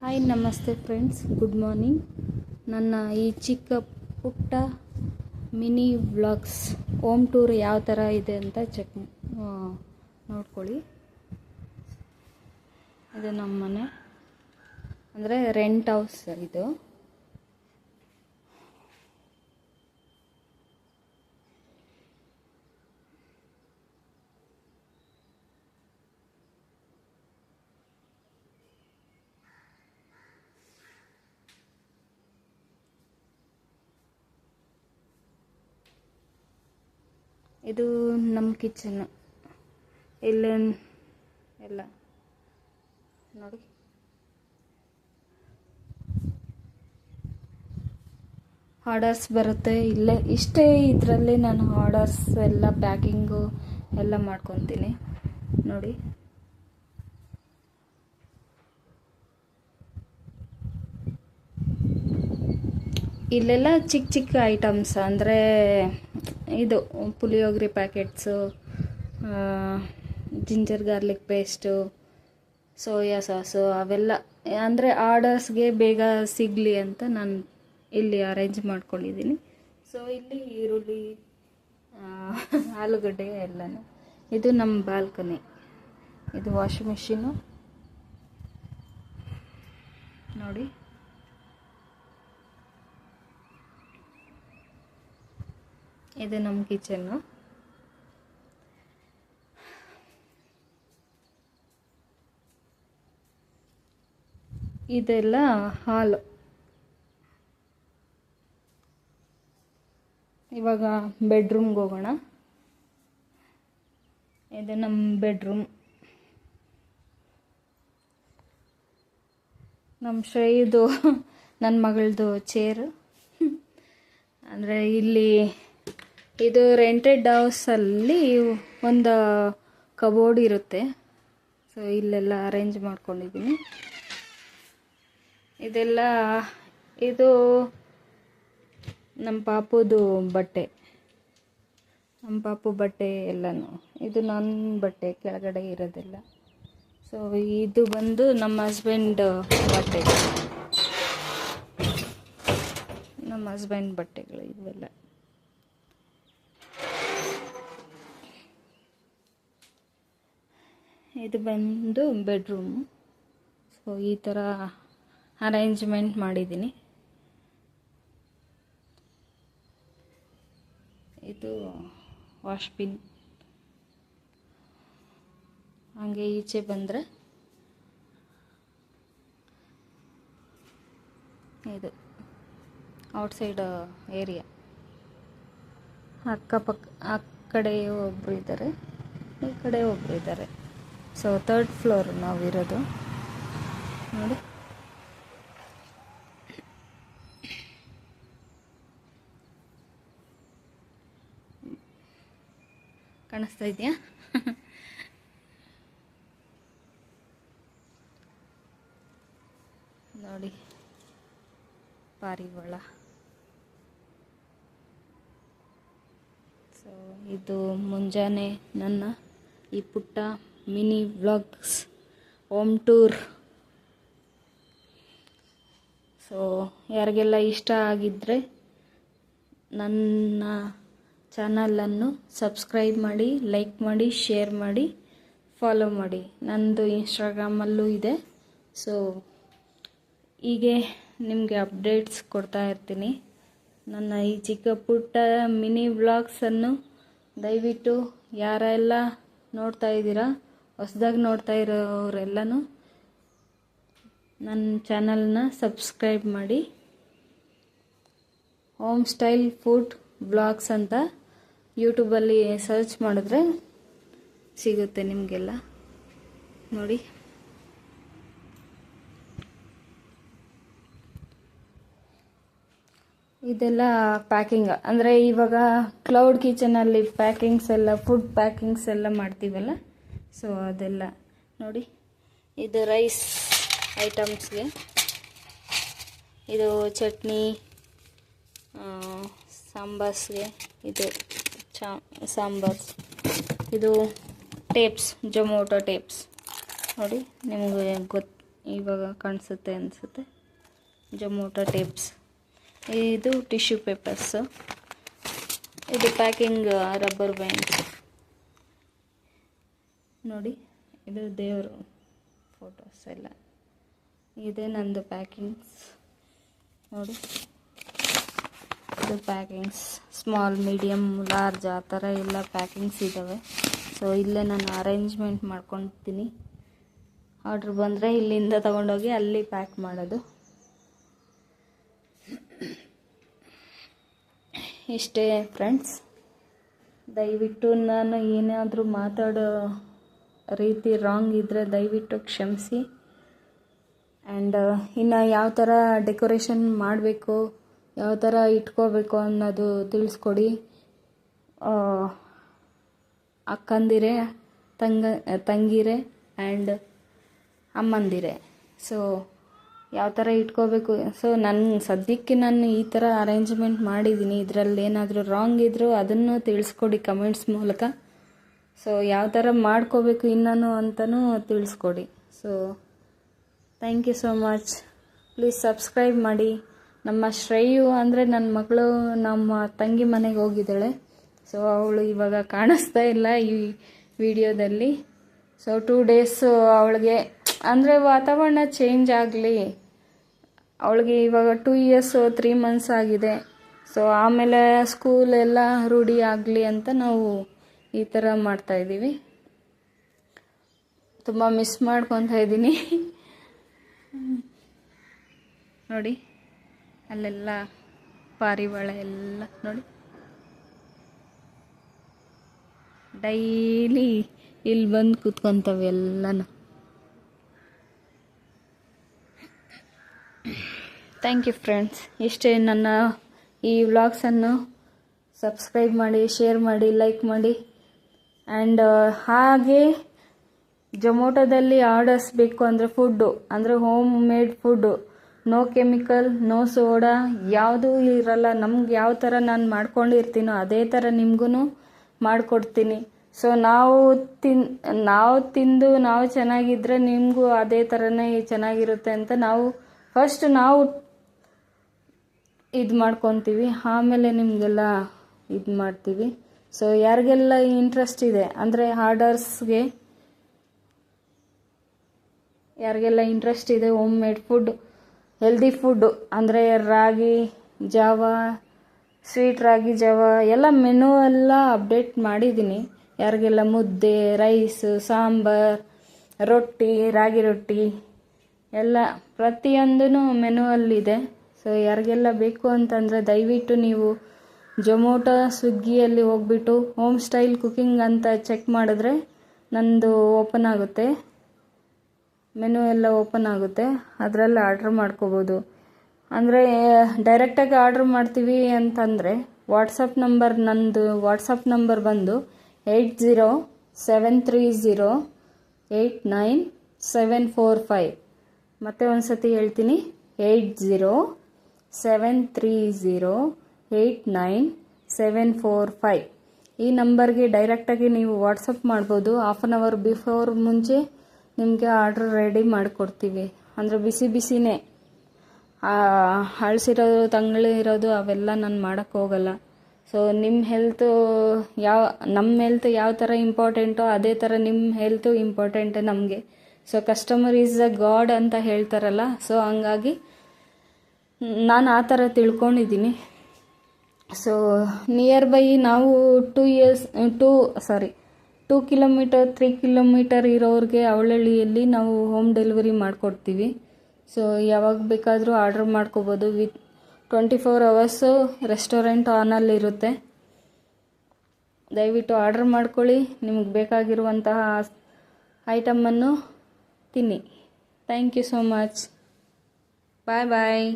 Hi ನಮಸ್ತೆ friends, good morning. ನನ್ನ ಈ ಚಿಕ್ಕ ಪುಟ್ಟ ಮಿನಿ ವ್ಲಾಗ್ಸ್ ಹೋಮ್ ಟೂರ್ ಯಾವ ಥರ ಇದೆ ಅಂತ ನೋಡ್ಕೊಳ್ಳಿ. ಇದು ನಮ್ಮ ಮನೆ, ಅಂದರೆ ರೆಂಟ್ ಹೌಸ್ ಇದು. ಇದು ನಮ್ಮ ಕಿಚನ್. ಇಲ್ಲಿ ಎಲ್ಲ ನೋಡಿ, ಆರ್ಡರ್ಸ್ ಬರುತ್ತೆ ಇಲ್ಲೇ. ಇಷ್ಟೇ ಇದರಲ್ಲಿ ನಾನು ಆರ್ಡರ್ಸ್ ಎಲ್ಲ ಪ್ಯಾಕಿಂಗು ಎಲ್ಲ ಮಾಡ್ಕೊತೀನಿ ನೋಡಿ. ಇಲ್ಲೆಲ್ಲ ಚಿಕ್ಕ ಚಿಕ್ಕ ಐಟಮ್ಸ್, ಅಂದರೆ ಇದು puliyogare packets, ginger garlic paste, soya sauce, ಅವೆಲ್ಲ ಅಂದರೆ ಆರ್ಡರ್ಸ್ಗೆ ಬೇಗ ಸಿಗಲಿ ಅಂತ ನಾನು ಇಲ್ಲಿ ಅರೇಂಜ್ ಮಾಡ್ಕೊಂಡಿದ್ದೀನಿ. ಸೊ ಇಲ್ಲಿ ಈರುಳ್ಳಿ, ಆಲೂಗಡ್ಡೆ ಎಲ್ಲನೂ. ಇದು ನಮ್ಮ ಬಾಲ್ಕನಿ. ಇದು ವಾಷಿಂಗ್ ಮಿಷಿನು ನೋಡಿ. ಇದು ನಮ್ಮ ಕಿಚನ್ನು. ಇದೆಲ್ಲ ಹಾಲು. ಇವಾಗ ಬೆಡ್ರೂಮ್ಗೆ ಹೋಗೋಣ. ಇದು ನಮ್ಮ ಬೆಡ್ರೂಮ್. ನಮ್ಮ ಶ್ರೇಯದು, ನನ್ನ ಮಗಳದು ಚೇರು. ಅಂದರೆ ಇಲ್ಲಿ ಇದು ರೆಂಟೆಡ್ ಹೌಸಲ್ಲಿ ಒಂದು ಕಬೋರ್ಡ್ ಇರುತ್ತೆ. ಸೊ ಇಲ್ಲೆಲ್ಲ ಅರೇಂಜ್ ಮಾಡ್ಕೊಂಡಿದ್ದೀನಿ. ಇದೆಲ್ಲ ಇದು ನಮ್ಮ ಪಾಪುದು ಬಟ್ಟೆ, ನಮ್ಮ ಪಾಪು ಬಟ್ಟೆ ಎಲ್ಲನೂ. ಇದು ನನ್ನ ಬಟ್ಟೆ ಕೆಳಗಡೆ ಇರೋದೆಲ್ಲ. ಸೊ ಇದು ಬಂದು ನಮ್ಮ ಹಸ್ಬೆಂಡ್ ಬಟ್ಟೆ, ನಮ್ಮ ಹಸ್ಬೆಂಡ್ ಬಟ್ಟೆಗಳು ಇವೆಲ್ಲ. ಇದು ಬಂದು ಬೆಡ್ರೂಮು. ಸೊ ಈ ಥರ ಅರೇಂಜ್ಮೆಂಟ್ ಮಾಡಿದ್ದೀನಿ. ಇದು ವಾಶ್ ಬಿನ್. ಹಾಗೆ ಈಚೆ ಬಂದರೆ ಇದು ಔಟ್ಸೈಡ್ ಏರಿಯಾ. ಅಕ್ಕಪಕ್ಕ ಆ ಕಡೆ ಒಬ್ಬರು ಇದ್ದಾರೆ, ಈ ಕಡೆ ಒಬ್ಬರು ಇದ್ದಾರೆ. ಸೊ 3rd ಫ್ಲೋರ್ ನಾವಿರೋದು ನೋಡಿ. ಕಾಣಿಸ್ತಾ ಇದೆಯಾ? ನೋಡಿ ಪಾರಿವಾಳ. ಸೊ ಇದು ಮುಂಜಾನೆ ನನ್ನ ಈ ಪುಟ್ಟ mini vlogs home tour. So ಯಾರಿಗೆಲ್ಲ ಇಷ್ಟ ಆಗಿದ್ದರೆ ನನ್ನ ಚಾನಲನ್ನು ಸಬ್ಸ್ಕ್ರೈಬ್ ಮಾಡಿ, ಲೈಕ್ ಮಾಡಿ, ಶೇರ್ ಮಾಡಿ, ಫಾಲೋ ಮಾಡಿ. ನನ್ನದು ಇನ್ಸ್ಟಾಗ್ರಾಮಲ್ಲೂ ಇದೆ. ಸೊ ಹೀಗೆ ನಿಮಗೆ ಅಪ್ಡೇಟ್ಸ್ ಕೊಡ್ತಾ ಇರ್ತೀನಿ. ನನ್ನ ಈ ಚಿಕ್ಕ ಪುಟ್ಟ ಮಿನಿ ವ್ಲಾಗ್ಸನ್ನು ದಯವಿಟ್ಟು ಯಾರೆಲ್ಲ ನೋಡ್ತಾ ಇದ್ದೀರಾ, ಹೊಸದಾಗಿ ನೋಡ್ತಾ ಇರೋರೆಲ್ಲನೂ ನನ್ನ ಚಾನಲ್ನ ಸಬ್ಸ್ಕ್ರೈಬ್ ಮಾಡಿ. ಹೋಮ್ ಸ್ಟೈಲ್ ಫುಡ್ ವ್ಲಾಗ್ಸ್ ಅಂತ ಯೂಟ್ಯೂಬಲ್ಲಿ ಸರ್ಚ್ ಮಾಡಿದ್ರೆ ಸಿಗುತ್ತೆ ನಿಮಗೆಲ್ಲ ನೋಡಿ. ಇದೆಲ್ಲ ಪ್ಯಾಕಿಂಗ್, ಅಂದರೆ ಇವಾಗ ಕ್ಲೌಡ್ ಕಿಚನಲ್ಲಿ ಪ್ಯಾಕಿಂಗ್ಸ್ ಎಲ್ಲ, ಫುಡ್ ಪ್ಯಾಕಿಂಗ್ಸ್ ಎಲ್ಲ ಮಾಡ್ತೀವಲ್ಲ. ಸೊ ಅದೆಲ್ಲ ನೋಡಿ. ಇದು ರೈಸ್ ಐಟಮ್ಸ್ಗೆ, ಇದು ಚಟ್ನಿ, ಸಾಂಬಾರ್ಸ್ಗೆ ಇದು ಸಾಂಬಾರ್ಸ್. ಇದು ಟೇಪ್ಸ್, ಜೊಮೊಟೊ ಟೇಪ್ಸ್ ನೋಡಿ. ನಿಮಗೆ ಇವಾಗ ಕಾಣಿಸುತ್ತೆ ಅನಿಸುತ್ತೆ. ಜೊಮೋಟೊ ಟೇಪ್ಸ್, ಇದು ಟಿಶ್ಯೂ ಪೇಪರ್ಸು, ಇದು ಪ್ಯಾಕಿಂಗ್ ರಬ್ಬರ್ ಬ್ಯಾಂಡ್ಸ್ ನೋಡಿ. ಇದು ದೇವರು ಫೋಟೋಸ್ ಎಲ್ಲ ಇದೆ. ನಂದು ಪ್ಯಾಕಿಂಗ್ಸ್ ನೋಡಿ, ಇದು ಪ್ಯಾಕಿಂಗ್ಸ್ ಸ್ಮಾಲ್, ಮೀಡಿಯಮ್, ಲಾರ್ಜ್ ಆ ಥರ ಎಲ್ಲ ಪ್ಯಾಕಿಂಗ್ಸ್ ಇದ್ದಾವೆ. ಸೊ ಇಲ್ಲೇ ನಾನು ಅರೇಂಜ್ಮೆಂಟ್ ಮಾಡ್ಕೊತೀನಿ. ಆರ್ಡ್ರ್ ಬಂದರೆ ಇಲ್ಲಿಂದ ತೊಗೊಂಡೋಗಿ ಅಲ್ಲಿ ಪ್ಯಾಕ್ ಮಾಡೋದು. ಇಷ್ಟೇ ಫ್ರೆಂಡ್ಸ್. ದಯವಿಟ್ಟು ನಾನು ಏನಾದರೂ ಮಾತಾಡೋ ರೀತಿ ರಾಂಗ್ ಇದ್ದರೆ ದಯವಿಟ್ಟು ಕ್ಷಮಿಸಿ. ಆ್ಯಂಡ್ ಇನ್ನು ಯಾವ ಥರ ಡೆಕೋರೇಷನ್ ಮಾಡಬೇಕು, ಯಾವ ಥರ ಇಟ್ಕೋಬೇಕು ಅನ್ನೋದು ತಿಳಿಸ್ಕೊಡಿ. ಅಕ್ಕಂದಿರೆ, ತಂಗಿರೆ ಆ್ಯಂಡ್ ಅಮ್ಮಂದಿರೆ. ಸೊ ಯಾವ ಥರ ಇಟ್ಕೋಬೇಕು. ಸೊ ಸದ್ಯಕ್ಕೆ ನಾನು ಈ ಥರ ಅರೇಂಜ್ಮೆಂಟ್ ಮಾಡಿದ್ದೀನಿ. ಇದರಲ್ಲಿ ಏನಾದರೂ ರಾಂಗ್ ಇದ್ದರೂ ಅದನ್ನು ತಿಳಿಸ್ಕೊಡಿ ಕಮೆಂಟ್ಸ್ ಮೂಲಕ. ಸೊ ಯಾವ ಥರ ಮಾಡ್ಕೋಬೇಕು ಇನ್ನೂ ಅಂತಲೂ ತಿಳಿಸ್ಕೊಡಿ. So thank you so much. Please subscribe ಮಾಡಿ. ನಮ್ಮ ಶ್ರೇಯು ಅಂದರೆ ನನ್ನ ಮಗಳು ನಮ್ಮ ತಂಗಿ ಮನೆಗೆ ಹೋಗಿದ್ದಾಳೆ. ಸೊ ಅವಳು ಇವಾಗ ಕಾಣಿಸ್ತಾ ಇಲ್ಲ ಈ ವಿಡಿಯೋದಲ್ಲಿ. ಸೊ 2 days ಅವಳಿಗೆ ಅಂದರೆ ವಾತಾವರಣ ಚೇಂಜ್ ಆಗಲಿ, ಅವಳಿಗೆ ಇವಾಗ 2 years 3 months ಆಗಿದೆ. ಸೊ ಆಮೇಲೆ ಸ್ಕೂಲೆಲ್ಲ ರೂಢಿ ಆಗಲಿ ಅಂತ ನಾವು ಈ ಥರ ಮಾಡ್ತಾಯಿದ್ದೀವಿ. ತುಂಬ ಮಿಸ್ ಮಾಡ್ಕೊತಾ ಇದ್ದೀನಿ. ನೋಡಿ ಅಲ್ಲೆಲ್ಲ ಪಾರಿವಾಳ ಎಲ್ಲ ನೋಡಿ, ಡೈಲಿ ಇಲ್ಲಿ ಬಂದು ಕೂತ್ಕೊತವೆ ಎಲ್ಲನೂ. Thank you friends. ಇಷ್ಟೇ. ನನ್ನ ಈ ವ್ಲಾಗ್ಸನ್ನು ಸಬ್ಸ್ಕ್ರೈಬ್ ಮಾಡಿ, ಶೇರ್ ಮಾಡಿ, ಲೈಕ್ ಮಾಡಿ. ಆ್ಯಂಡ್ ಹಾಗೆ ಜೊಮೋಟೊದಲ್ಲಿ ಆರ್ಡರ್ಸ್ ಬೇಕು ಅಂದರೆ ಫುಡ್ಡು ಅಂದರೆ homemade food, no chemical, no soda, ಯಾವುದೂ ಇರಲ್ಲ. ನಮ್ಗೆ ಯಾವ ಥರ ನಾನು ಮಾಡ್ಕೊಂಡಿರ್ತೀನೋ ಅದೇ ಥರ ನಿಮಗೂ ಮಾಡಿಕೊಡ್ತೀನಿ. ಸೊ ನಾವು ತಿಂದು ನಾವು ಚೆನ್ನಾಗಿದ್ದರೆ ನಿಮಗೂ ಅದೇ ಥರನೇ ಚೆನ್ನಾಗಿರುತ್ತೆ ಅಂತ ನಾವು ಫಸ್ಟ್ ಇದು ಮಾಡ್ಕೊತೀವಿ, ಆಮೇಲೆ ನಿಮಗೆಲ್ಲ ಇದು ಮಾಡ್ತೀವಿ. ಸೊ ಯಾರಿಗೆಲ್ಲ ಇಂಟ್ರೆಸ್ಟ್ ಇದೆ ಅಂದರೆ ಯಾರಿಗೆಲ್ಲ ಇಂಟ್ರೆಸ್ಟ್ ಇದೆ home made food, healthy food ಅಂದರೆ ರಾಗಿ ಜಾವ, ಸ್ವೀಟ್ ರಾಗಿ ಜಾವ ಎಲ್ಲ ಮೆನು ಎಲ್ಲ ಅಪ್ಡೇಟ್ ಮಾಡಿದ್ದೀನಿ. ಯಾರಿಗೆಲ್ಲ ಮುದ್ದೆ, ರೈಸ್, ಸಾಂಬಾರ್, ರೊಟ್ಟಿ, ರಾಗಿ ರೊಟ್ಟಿ ಎಲ್ಲ ಪ್ರತಿಯೊಂದೂ ಮೆನುವಲ್ಲಿದೆ. ಸೊ ಯಾರಿಗೆಲ್ಲ ಬೇಕು ಅಂತಂದರೆ ದಯವಿಟ್ಟು ನೀವು ಜೊಮೋಟೊ, ಸ್ವಿಗ್ಗಿಯಲ್ಲಿ ಹೋಗ್ಬಿಟ್ಟು ಹೋಮ್ ಸ್ಟೈಲ್ ಕುಕಿಂಗ್ ಅಂತ ಚೆಕ್ ಮಾಡಿದ್ರೆ ನಂದು ಓಪನ್ ಆಗುತ್ತೆ, ಮೆನು ಎಲ್ಲ ಓಪನ್ ಆಗುತ್ತೆ. ಅದರಲ್ಲಿ ಆರ್ಡ್ರ್ ಮಾಡ್ಕೋಬೋದು. ಅಂದರೆ ಡೈರೆಕ್ಟಾಗಿ ಆರ್ಡ್ರ್ ಮಾಡ್ತೀವಿ ಅಂತಂದರೆ ನಂದು ವಾಟ್ಸಪ್ ನಂಬರ್ ಬಂದು 8073089745. ಮತ್ತೆ ಒಂದು ಸತಿ ಹೇಳ್ತೀನಿ, 8073089745. ಈ ನಂಬರ್ಗೆ ಡೈರೆಕ್ಟಾಗಿ ನೀವು ವಾಟ್ಸಪ್ ಮಾಡ್ಬೋದು. 1/2 hour ಬಿಫೋರ್ ಮುಂಚೆ ನಿಮಗೆ ಆರ್ಡ್ರ್ ರೆಡಿ ಮಾಡಿಕೊಡ್ತೀವಿ. ಅಂದರೆ ಬಿಸಿನೇ, ಹಳಸಿರೋದು, ತಂಗಳಿರೋದು ಅವೆಲ್ಲ ನಾನು ಮಾಡೋಕ್ಕೆ ಹೋಗಲ್ಲ. ಸೊ ನಮ್ಮ ಹೆಲ್ತ್ ಯಾವ ಥರ ಇಂಪಾರ್ಟೆಂಟೋ ಅದೇ ಥರ ನಿಮ್ಮ ಹೆಲ್ತು ಇಂಪಾರ್ಟೆಂಟ್ ನಮಗೆ. So customer is a god ಅಂತ ಹೇಳ್ತಾರಲ್ಲ, ಸೊ ಹಂಗಾಗಿ ನಾನು ಆ ಥರ ತಿಳ್ಕೊಂಡಿದ್ದೀನಿ. ಸೊ ನಿಯರ್ ಬೈ ನಾವು 2 ಕಿಲೋಮೀಟರ್ 3 ಕಿಲೋಮೀಟರ್ ಇರೋರಿಗೆ ಅವಳಹಳ್ಳಿಯಲ್ಲಿ ನಾವು ಹೋಮ್ ಡೆಲಿವರಿ ಮಾಡಿಕೊಡ್ತೀವಿ. ಸೊ ಯಾವಾಗ ಬೇಕಾದರೂ ಆರ್ಡ್ರ್ ಮಾಡ್ಕೋಬೋದು. 24 hours ರೆಸ್ಟೋರೆಂಟ್ ಆನಲ್ಲಿರುತ್ತೆ. ದಯವಿಟ್ಟು ಆರ್ಡ್ರ್ ಮಾಡ್ಕೊಳ್ಳಿ, ನಿಮಗೆ ಬೇಕಾಗಿರುವಂತಹ ಐಟಮನ್ನು ತಿನ್ನಿ. Thank you so much. Bye bye.